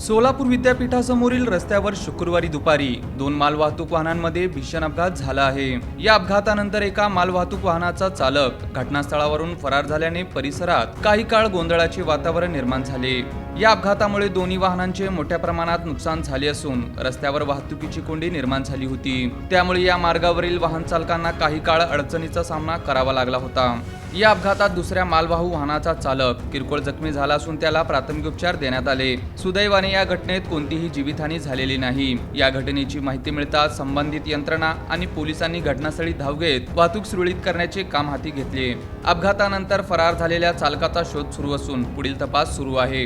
सोलापूर विद्यापीठासमोरील रस्त्यावर शुक्रवारी दुपारी दोन मालवाहतूक वाहनांमध्ये भीषण अपघात झाला आहे। या अपघातानंतर एका मालवाहतूक वाहनाचा चालक घटनास्थळावरून फरार झाल्याने परिसरात काही काळ गोंधळाचे वातावरण निर्माण झाले। या अपघातामुळे दोन्ही वाहनांचे मोठ्या प्रमाणात नुकसान झाले असून रस्त्यावर वाहतुकीची कोंडी निर्माण झाली होती। त्यामुळे या मार्गावरील वाहन चालकांना काही काळ अडचणीचा सामना करावा लागला होता। या अपघातात दुसऱ्या मालवाहू वाहनाचा चालक किरकोळ जखमी झाला असून त्याला प्राथमिक उपचार देण्यात आले। सुदैवाने या घटनेत कोणतीही जीवितहानी झालेली नाही। या घटनेची माहिती मिळताच संबंधित यंत्रणा आणि पोलिसांनी घटनास्थळी धाव घेत वाहतूक सुरळीत करण्याचे काम हाती घेतले। अपघातानंतर फरार झालेल्या चालकाचा शोध सुरू असून पुढील तपास सुरू आहे।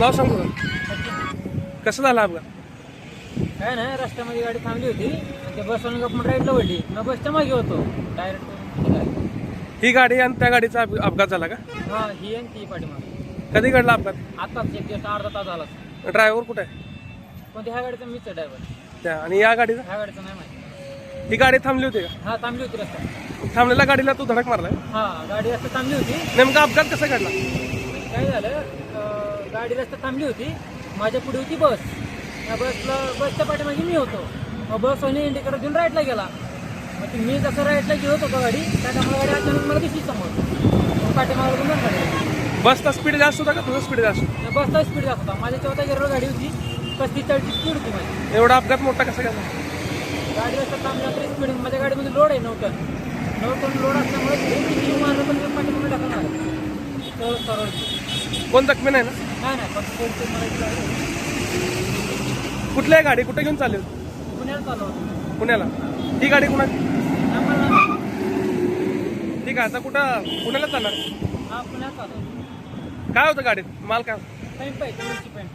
नाव सांगू कसं झालं अपघात? काय नाही, रस्त्यामध्ये गाडी थांबली होती आणि ते बसवून आपण राईटला वळली. मग बसच्या मागे होतो डायरेक्ट. ही गाडी आणि त्या गाडीचा अपघात झाला का? हा, ही आणि ती पाठीमागे. कधी घडला अपघात? आताच एक दिवस अर्धा तास झाला. ड्रायव्हर कुठे आहे? पण ह्या गाडीचा मीच ड्रायव्हर. त्या आणि या गाडीचा? ह्या गाडीचं नाही माहिती. ही गाडी थांबली होती का? हा, थांबली होती रस्त्यात. थांबलेल्या गाडीला तू धडक मारलाय? हा, गाडी रस्त्यात थांबली होती. नेमका अपघात कसा घडला? काय झालं, गाडी रस्त्यात थांबली होती. माझ्या पुढे होती बस. त्या बसच्या पाठीमागे मी होतो. मग बस आणि इंडिकेटर देऊन राईटला गेला. मग मी जसं राईटला घेत होतो गाडी, त्याच्यामुळे गाडी अचानक मला दिसली समोर. मग पाठीमागे बंद गाडी. बसचा स्पीड जास्त होता का तुझा स्पीड जास्त? बसचा स्पीड जास्त होता. माझ्या 14 गिअरवर गाडी होती. 35-40 स्पीड होती माझी. एवढा अपघात मोठा कसा घडला? गाडी रस्त्यात थांबल्या तरी स्पीड. माझ्या गाडीमध्ये लोड आहे 9 टन लोड असल्यामुळे मारलं पण पाठीमागे टाकणार सरळ. कोण जखमी नाही ना? नाही फक्त कुठली आहे गाडी? कुठे घेऊन चालली होती? पुण्याला चालू होतं. पुण्याला. ही गाडी कुणाची? आम्हाला ठीक आहे, आता कुठं पुण्याला चालणार? हा, पुण्यात चालू. काय होतं गाडीत? माल काय? पेंट पाहिजे, मिरची पेंट.